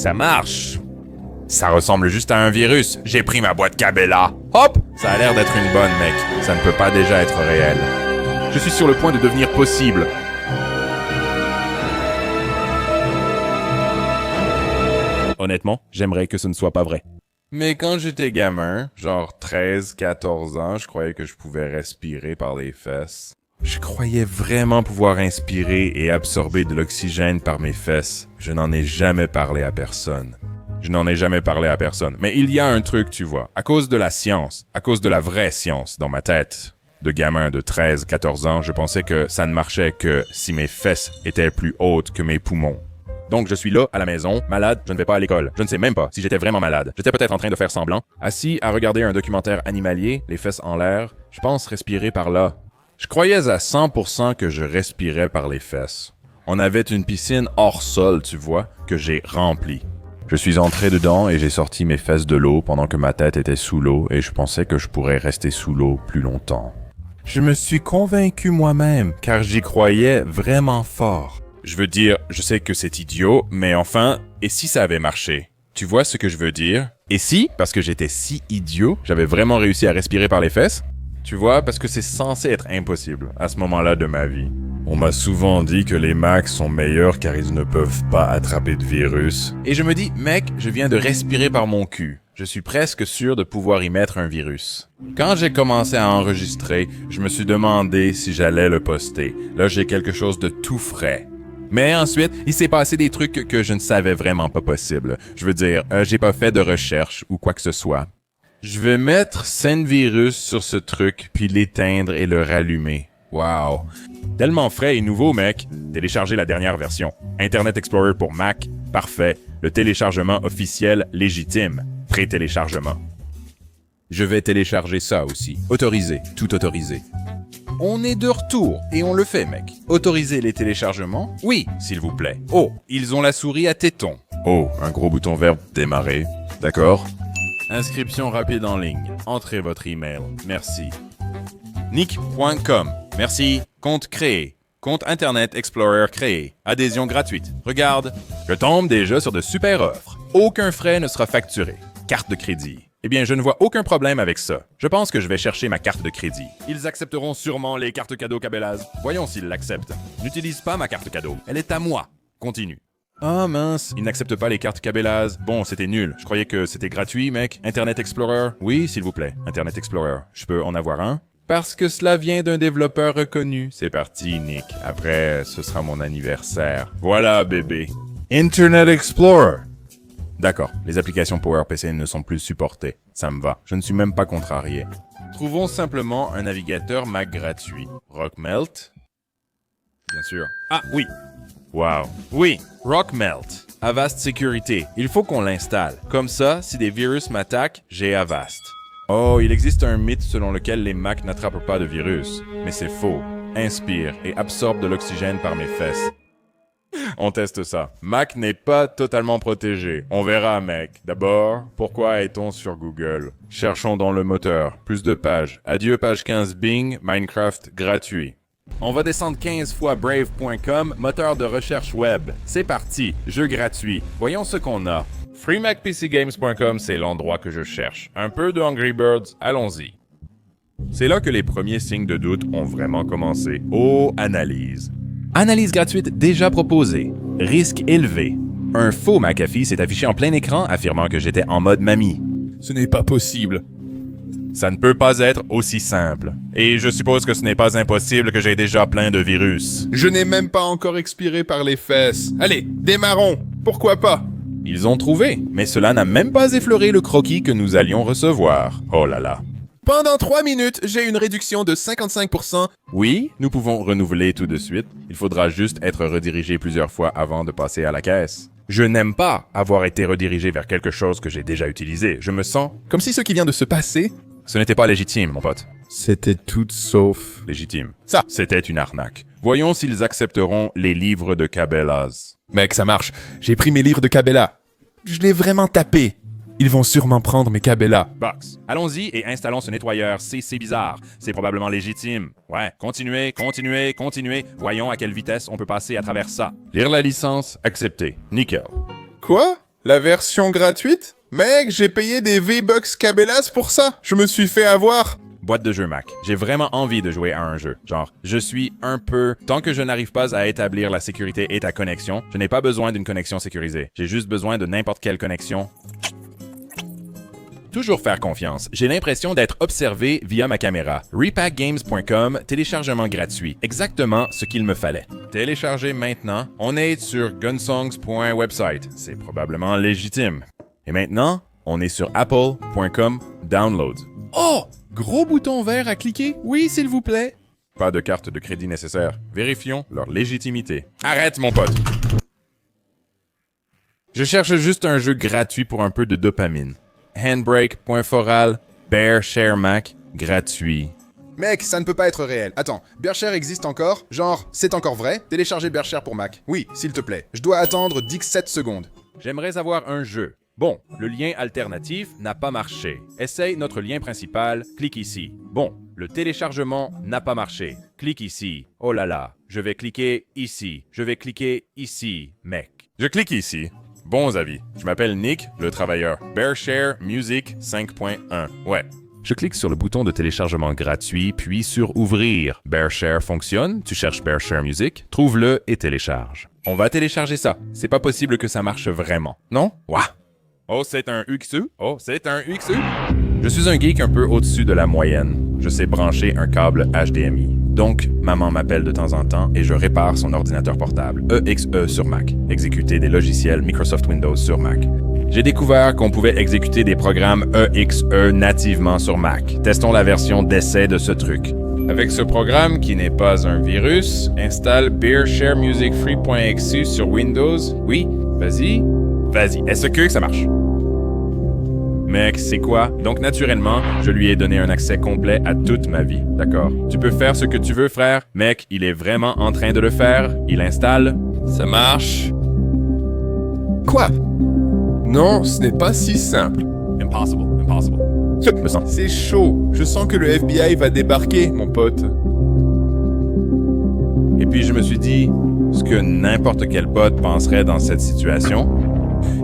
Ça marche. Ça ressemble juste à un virus. J'ai pris ma boîte Cabela. Hop! Ça a l'air d'être une bonne, mec. Ça ne peut pas déjà être réel. Je suis sur le point de devenir possible. Honnêtement, j'aimerais que ce ne soit pas vrai. Mais quand j'étais gamin, genre 13, 14 ans, je croyais que je pouvais respirer par les fesses. Je croyais vraiment pouvoir inspirer et absorber de l'oxygène par mes fesses. Je n'en ai jamais parlé à personne. Mais il y a un truc, tu vois. À cause de la science, à cause de la vraie science dans ma tête, de gamin de 13, 14 ans, je pensais que ça ne marchait que si mes fesses étaient plus hautes que mes poumons. Donc je suis là, à la maison, malade, je ne vais pas à l'école. Je ne sais même pas si j'étais vraiment malade. J'étais peut-être en train de faire semblant. Assis à regarder un documentaire animalier, les fesses en l'air, je pense respirer par là. Je croyais à 100% que je respirais par les fesses. On avait une piscine hors sol, tu vois, que j'ai remplie. Je suis entré dedans et j'ai sorti mes fesses de l'eau pendant que ma tête était sous l'eau et je pensais que je pourrais rester sous l'eau plus longtemps. Je me suis convaincu moi-même, car j'y croyais vraiment fort. Je veux dire, je sais que c'est idiot, mais enfin, et si ça avait marché? Tu vois ce que je veux dire? Et si, parce que j'étais si idiot, j'avais vraiment réussi à respirer par les fesses? Tu vois, parce que c'est censé être impossible à ce moment-là de ma vie. On m'a souvent dit que les Macs sont meilleurs car ils ne peuvent pas attraper de virus. Et je me dis, mec, je viens de respirer par mon cul. Je suis presque sûr de pouvoir y mettre un virus. Quand j'ai commencé à enregistrer, je me suis demandé si j'allais le poster. Là, j'ai quelque chose de tout frais. Mais ensuite, il s'est passé des trucs que je ne savais vraiment pas possible. Je veux dire, j'ai pas fait de recherche ou quoi que ce soit. Je vais mettre SendVirus sur ce truc, puis l'éteindre et le rallumer. Wow. Tellement frais et nouveau, mec. Télécharger la dernière version. Internet Explorer pour Mac, parfait. Le téléchargement officiel légitime. Pré-téléchargement. Je vais télécharger ça aussi. Autoriser, tout autoriser. On est de retour, et on le fait, mec. Autoriser les téléchargements? Oui, s'il vous plaît. Oh, ils ont la souris à téton. Oh, un gros bouton vert démarrer. D'accord. Inscription rapide en ligne. Entrez votre email. Merci. Nick.com. Merci. Compte créé. Compte Internet Explorer créé. Adhésion gratuite. Regarde, je tombe déjà sur de super offres. Aucun frais ne sera facturé. Carte de crédit. Eh bien, je ne vois aucun problème avec ça. Je pense que je vais chercher ma carte de crédit. Ils accepteront sûrement les cartes cadeaux Cabela's. Voyons s'ils l'acceptent. N'utilise pas ma carte cadeau. Elle est à moi. Continue. Ah mince, ils n'acceptent pas les cartes Cabela's. Bon, c'était nul. Je croyais que c'était gratuit, mec. Internet Explorer? Oui, s'il vous plaît. Internet Explorer. Je peux en avoir un? Parce que cela vient d'un développeur reconnu. C'est parti, Nick. Après, ce sera mon anniversaire. Voilà, bébé. Internet Explorer. D'accord, les applications PowerPC ne sont plus supportées. Ça me va. Je ne suis même pas contrarié. Trouvons simplement un navigateur Mac gratuit. Rockmelt? Bien sûr. Ah, oui. Wow. Oui, Rockmelt. Avast Sécurité. Il faut qu'on l'installe. Comme ça, si des virus m'attaquent, j'ai Avast. Oh, il existe un mythe selon lequel les Macs n'attrapent pas de virus. Mais c'est faux. Inspire et absorbe de l'oxygène par mes fesses. On teste ça. Mac n'est pas totalement protégé. On verra, mec. D'abord, pourquoi est-on sur Google? Cherchons dans le moteur. Plus de pages. Adieu page 15 Bing, Minecraft gratuit. On va descendre 15 fois brave.com, moteur de recherche web. C'est parti. Jeu gratuit. Voyons ce qu'on a. freemacpcgames.com, c'est l'endroit que je cherche. Un peu de Angry Birds, allons-y. C'est là que les premiers signes de doute ont vraiment commencé. Oh, analyse. Analyse gratuite déjà proposée. Risque élevé. Un faux McAfee s'est affiché en plein écran affirmant que j'étais en mode mamie. Ce n'est pas possible. Ça ne peut pas être aussi simple. Et je suppose que ce n'est pas impossible que j'ai déjà plein de virus. Je n'ai même pas encore expiré par les fesses. Allez, démarrons. Pourquoi pas? Ils ont trouvé, mais cela n'a même pas effleuré le croquis que nous allions recevoir. Oh là là. Pendant 3 minutes, j'ai une réduction de 55%. Oui, nous pouvons renouveler tout de suite. Il faudra juste être redirigé plusieurs fois avant de passer à la caisse. Je n'aime pas avoir été redirigé vers quelque chose que j'ai déjà utilisé. Je me sens Comme si ce qui vient de se passer... Ce n'était pas légitime, mon pote. C'était tout sauf... Légitime. Ça. C'était une arnaque. Voyons s'ils accepteront les livres de Cabela's. Mec, ça marche. J'ai pris mes livres de Cabela. Je l'ai vraiment tapé. Ils vont sûrement prendre mes Cabela. Box. Allons-y et installons ce nettoyeur. C'est bizarre. C'est probablement légitime. Ouais. Continuez. Voyons à quelle vitesse on peut passer à travers ça. Lire la licence. Accepter. Nickel. Quoi? La version gratuite? Mec, j'ai payé des V-Bucks Cabela's pour ça. Je me suis fait avoir. Boîte de jeu Mac. J'ai vraiment envie de jouer à un jeu. Genre, je suis un peu... Tant que je n'arrive pas à établir la sécurité et ta connexion, je n'ai pas besoin d'une connexion sécurisée. J'ai juste besoin de n'importe quelle connexion. Toujours faire confiance. J'ai l'impression d'être observé via ma caméra. Repackgames.com, téléchargement gratuit. Exactement ce qu'il me fallait. Télécharger maintenant. On est sur gunsongs.website. C'est probablement légitime. Et maintenant, on est sur apple.com download. Oh! Gros bouton vert à cliquer? Oui, s'il vous plaît. Pas de carte de crédit nécessaire. Vérifions leur légitimité. Arrête, mon pote! Je cherche juste un jeu gratuit pour un peu de dopamine. Handbrake.foral, BearShare Mac, gratuit. Mec, ça ne peut pas être réel. Attends, BearShare existe encore? Genre, c'est encore vrai? Télécharger BearShare pour Mac. Oui, s'il te plaît. Je dois attendre 17 secondes. J'aimerais avoir un jeu. Bon, le lien alternatif n'a pas marché. Essaye notre lien principal, clique ici. Bon, le téléchargement n'a pas marché. Clique ici. Oh là là, je vais cliquer ici. Je vais cliquer ici, mec. Je clique ici. Bons avis. Je m'appelle Nick, le travailleur. BearShare Music 5.1. Ouais. Je clique sur le bouton de téléchargement gratuit, puis sur Ouvrir. BearShare fonctionne, tu cherches BearShare Music, trouve-le et télécharge. On va télécharger ça. C'est pas possible que ça marche vraiment, non? Ouah! Oh, c'est un UXU? Oh, c'est un UXU? Je suis un geek un peu au-dessus de la moyenne. Je sais brancher un câble HDMI. Donc, maman m'appelle de temps en temps et je répare son ordinateur portable. EXE sur Mac. Exécuter des logiciels Microsoft Windows sur Mac. J'ai découvert qu'on pouvait exécuter des programmes EXE nativement sur Mac. Testons la version d'essai de ce truc. Avec ce programme qui n'est pas un virus, installe BearShareMusicFree.exe sur Windows. Oui, vas-y. Vas-y, est-ce que ça marche? Mec, c'est quoi? Donc naturellement, je lui ai donné un accès complet à toute ma vie, d'accord? Tu peux faire ce que tu veux, frère. Mec, il est vraiment en train de le faire. Il installe. Ça marche. Quoi? Non, ce n'est pas si simple. Impossible. Je me sens. C'est chaud. Je sens que le FBI va débarquer, mon pote. Et puis je me suis dit, ce que n'importe quel pote penserait dans cette situation.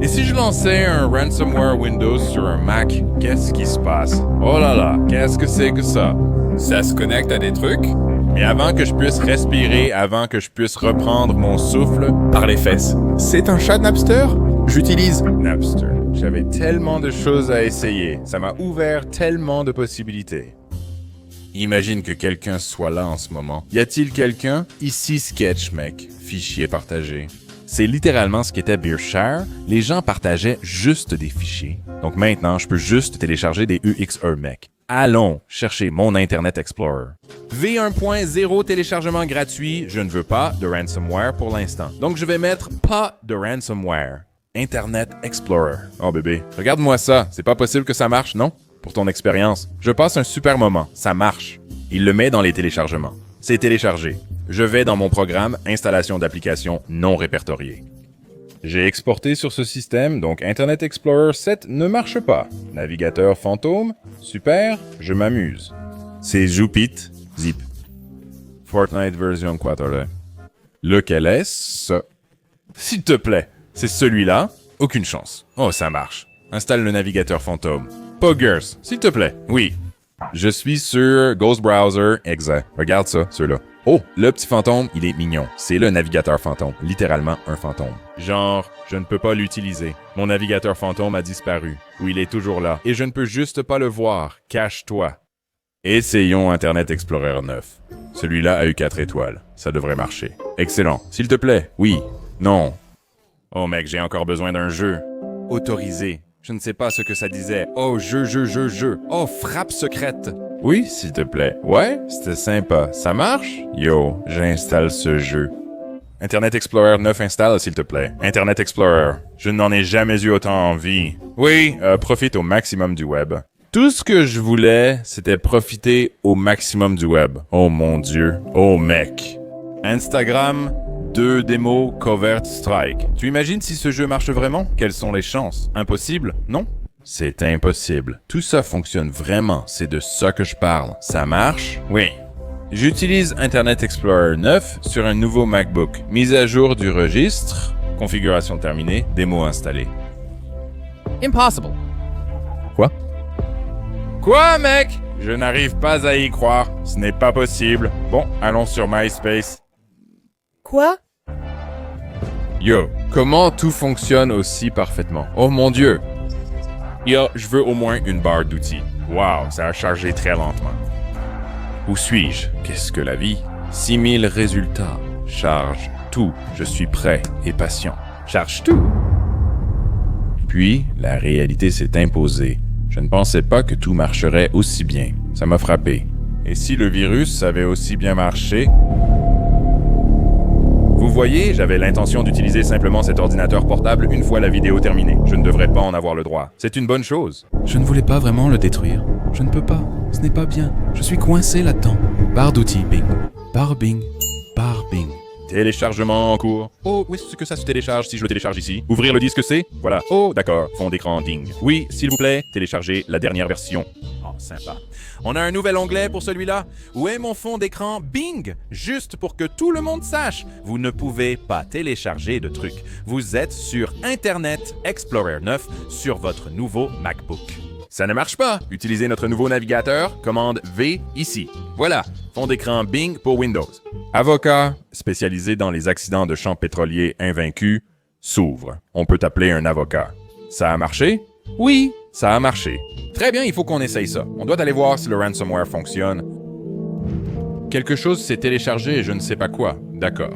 Et si je lançais un ransomware Windows sur un Mac, qu'est-ce qui se passe? Oh là là, qu'est-ce que c'est que ça? Ça se connecte à des trucs? Mais avant que je puisse respirer, avant que je puisse reprendre mon souffle... Par les fesses. C'est un chat Napster? J'utilise Napster. J'avais tellement de choses à essayer. Ça m'a ouvert tellement de possibilités. Imagine que quelqu'un soit là en ce moment. Y a-t-il quelqu'un? Ici Sketch, mec. Fichier partagé. C'est littéralement ce qu'était BearShare. Les gens partageaient juste des fichiers. Donc maintenant, je peux juste télécharger des UXE, mec. Allons chercher mon Internet Explorer. V1.0 téléchargement gratuit. Je ne veux pas de ransomware pour l'instant. Donc je vais mettre pas de ransomware. Internet Explorer. Oh bébé, regarde-moi ça. C'est pas possible que ça marche, non? Pour ton expérience. Je passe un super moment. Ça marche. Il le met dans les téléchargements. C'est téléchargé. Je vais dans mon programme Installation d'applications non répertoriées. J'ai exporté sur ce système, donc Internet Explorer 7 ne marche pas. Navigateur fantôme, super, je m'amuse. C'est Jupit, zip. Fortnite version 4. Lequel est-ce? S'il te plaît, c'est celui-là? Aucune chance. Oh, ça marche. Installe le navigateur fantôme. Poggers, s'il te plaît. Oui. Je suis sur Ghost Browser, exact. Regarde ça, ceux-là. Oh, le petit fantôme, il est mignon. C'est le navigateur fantôme. Littéralement un fantôme. Genre, je ne peux pas l'utiliser. Mon navigateur fantôme a disparu. Ou il est toujours là. Et je ne peux juste pas le voir. Cache-toi. Essayons Internet Explorer 9. Celui-là a eu 4 étoiles. Ça devrait marcher. Excellent. S'il te plaît. Oui. Non. Oh mec, j'ai encore besoin d'un jeu. Autorisé. Je ne sais pas ce que ça disait. Oh, jeu. Oh, frappe secrète. Oui, s'il te plaît. Ouais, c'était sympa. Ça marche? Yo, j'installe ce jeu. Internet Explorer 9 installe, s'il te plaît. Internet Explorer. Je n'en ai jamais eu autant envie. Oui, profite au maximum du web. Tout ce que je voulais, c'était profiter au maximum du web. Oh mon Dieu. Oh mec. Instagram, 2 démos Covert Strike. Tu imagines si ce jeu marche vraiment? Quelles sont les chances? Impossible? Non? C'est impossible. Tout ça fonctionne vraiment. C'est de ça que je parle. Ça marche? Oui. J'utilise Internet Explorer 9 sur un nouveau MacBook. Mise à jour du registre. Configuration terminée. Démo installée. Impossible. Quoi? Quoi, mec? Je n'arrive pas à y croire. Ce n'est pas possible. Bon, allons sur MySpace. Quoi? Yo, comment tout fonctionne aussi parfaitement? Oh mon Dieu! Yo, je veux au moins une barre d'outils. Wow, ça a chargé très lentement. Où suis-je? Qu'est-ce que la vie? 6000 résultats. Charge tout. Je suis prêt et patient. Charge tout. Puis, la réalité s'est imposée. Je ne pensais pas que tout marcherait aussi bien. Ça m'a frappé. Et si le virus avait aussi bien marché? Vous voyez, j'avais l'intention d'utiliser simplement cet ordinateur portable une fois la vidéo terminée. Je ne devrais pas en avoir le droit. C'est une bonne chose. Je ne voulais pas vraiment le détruire. Je ne peux pas. Ce n'est pas bien. Je suis coincé là-dedans. Barre d'outils, Bing. Barre Bing. Barre Bing. Téléchargement en cours. Oh, où est-ce que ça se télécharge si je le télécharge ici? Ouvrir le disque C? Voilà. Oh, d'accord. Fond d'écran ding. Oui, s'il vous plaît, téléchargez la dernière version. Oh, sympa. On a un nouvel onglet pour celui-là. Où est mon fond d'écran Bing? Juste pour que tout le monde sache. Vous ne pouvez pas télécharger de trucs. Vous êtes sur Internet Explorer 9 sur votre nouveau MacBook. Ça ne marche pas. Utilisez notre nouveau navigateur, commande V ici. Voilà, fond d'écran Bing pour Windows. Avocat, spécialisé dans les accidents de champs pétroliers invaincus, s'ouvre. On peut appeler un avocat. Ça a marché? Oui, ça a marché. Très bien, il faut qu'on essaye ça. On doit aller voir si le ransomware fonctionne. Quelque chose s'est téléchargé et je ne sais pas quoi. D'accord.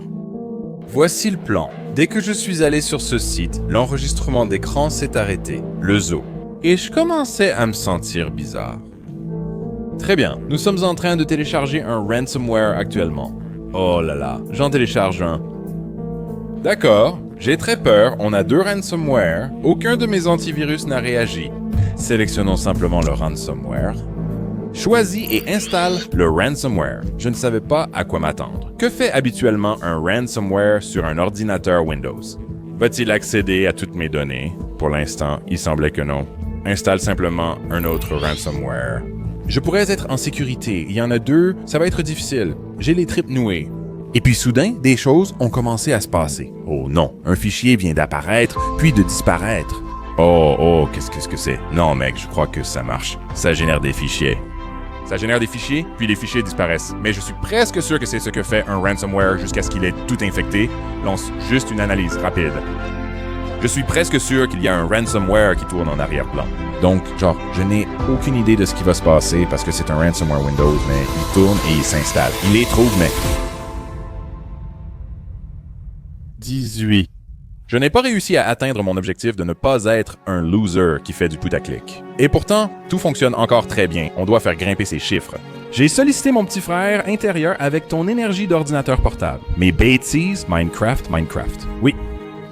Voici le plan. Dès que je suis allé sur ce site, l'enregistrement d'écran s'est arrêté. Le zoo. Et je commençais à me sentir bizarre. Très bien, nous sommes en train de télécharger un ransomware actuellement. Oh là là, j'en télécharge un. D'accord, j'ai très peur, on a 2 ransomware, aucun de mes antivirus n'a réagi. Sélectionnons simplement le ransomware. Choisis et installe le ransomware. Je ne savais pas à quoi m'attendre. Que fait habituellement un ransomware sur un ordinateur Windows? Va-t-il accéder à toutes mes données? Pour l'instant, il semblait que non. Installe simplement un autre ransomware. Je pourrais être en sécurité. Il y en a 2, ça va être difficile. J'ai les tripes nouées. Et puis soudain, des choses ont commencé à se passer. Oh non, un fichier vient d'apparaître, puis de disparaître. Oh, qu'est-ce que c'est? Non mec, je crois que ça marche. Ça génère des fichiers. Ça génère des fichiers, puis les fichiers disparaissent. Mais je suis presque sûr que c'est ce que fait un ransomware jusqu'à ce qu'il ait tout infecté. Lance juste une analyse rapide. Je suis presque sûr qu'il y a un ransomware qui tourne en arrière-plan. Donc, je n'ai aucune idée de ce qui va se passer parce que c'est un ransomware Windows, mais il tourne et il s'installe. Il les trouve, mais... 18. Je n'ai pas réussi à atteindre mon objectif de ne pas être un loser qui fait du putaclic. Et pourtant, tout fonctionne encore très bien. On doit faire grimper ces chiffres. J'ai sollicité mon petit frère intérieur avec ton énergie d'ordinateur portable. Mes bêtises, Minecraft. Oui.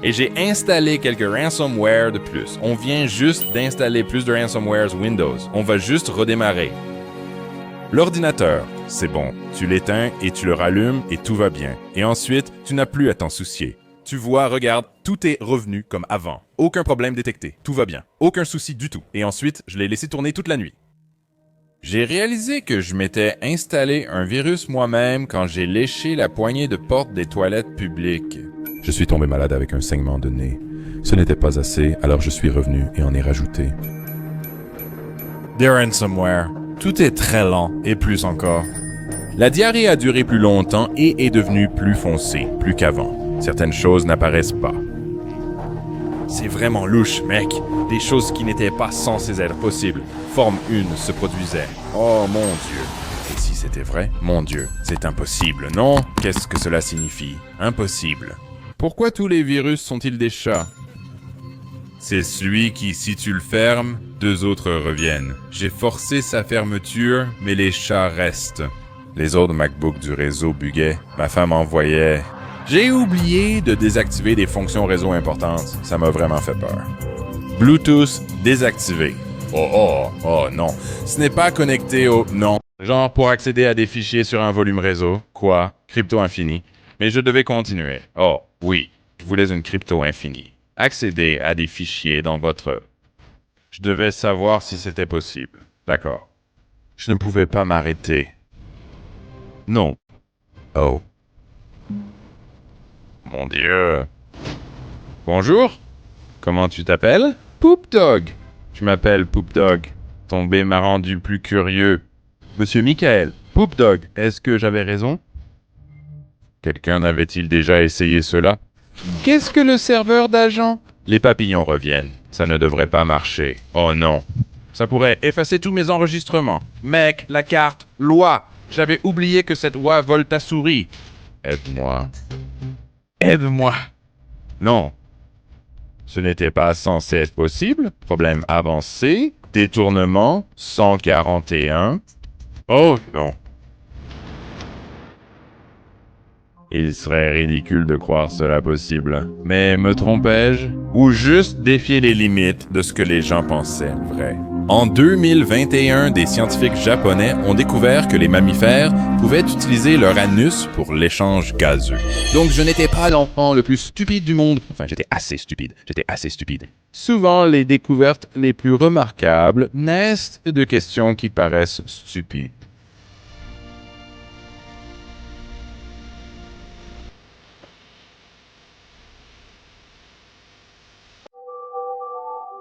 Et j'ai installé quelques ransomware de plus. On vient juste d'installer plus de ransomwares Windows. On va juste redémarrer. L'ordinateur, c'est bon. Tu l'éteins et tu le rallumes et tout va bien. Et ensuite, tu n'as plus à t'en soucier. Tu vois, regarde, tout est revenu comme avant. Aucun problème détecté. Tout va bien. Aucun souci du tout. Et ensuite, je l'ai laissé tourner toute la nuit. J'ai réalisé que je m'étais installé un virus moi-même quand j'ai léché la poignée de porte des toilettes publiques. Je suis tombé malade avec un saignement de nez. Ce n'était pas assez, alors je suis revenu et en ai rajouté. Des ransomware. Tout est très lent, et plus encore. La diarrhée a duré plus longtemps et est devenue plus foncée, plus qu'avant. Certaines choses n'apparaissent pas. C'est vraiment louche, mec. Des choses qui n'étaient pas censées être possibles. Forme 1 se produisait. Oh mon Dieu. Et si c'était vrai? Mon Dieu, c'est impossible, non? Qu'est-ce que cela signifie? Impossible. Pourquoi tous les virus sont-ils des chats? C'est celui qui, si tu le fermes, 2 autres reviennent. J'ai forcé sa fermeture, mais les chats restent. Les autres MacBooks du réseau buguaient. Ma femme envoyait... J'ai oublié de désactiver des fonctions réseau importantes. Ça m'a vraiment fait peur. Bluetooth désactivé. Oh non. Ce n'est pas connecté au... Non. Genre pour accéder à des fichiers sur un volume réseau. Quoi? Crypto infini. Mais je devais continuer. Oh, oui. Je voulais une crypto infinie. Accéder à des fichiers dans votre... Je devais savoir si c'était possible. D'accord. Je ne pouvais pas m'arrêter. Non. Oh. Mon Dieu. Bonjour. Comment tu t'appelles? Poop Dog. Je m'appelle Poop Dog. Tomber m'a rendu plus curieux. Monsieur Michael, Poop Dog, est-ce que j'avais raison? Quelqu'un avait-il déjà essayé cela? Qu'est-ce que le serveur d'agent? Les papillons reviennent. Ça ne devrait pas marcher. Oh non. Ça pourrait effacer tous mes enregistrements. Mec, la carte, loi. J'avais oublié que cette oie vole ta souris. Aide-moi. Aide-moi. Non. Ce n'était pas censé être possible. Problème avancé. Détournement 141. Oh non. Il serait ridicule de croire cela possible. Mais me trompais-je? Ou juste défier les limites de ce que les gens pensaient vrai? En 2021, des scientifiques japonais ont découvert que les mammifères pouvaient utiliser leur anus pour l'échange gazeux. Donc je n'étais pas l'enfant le plus stupide du monde. Enfin, j'étais assez stupide. Souvent, les découvertes les plus remarquables naissent de questions qui paraissent stupides.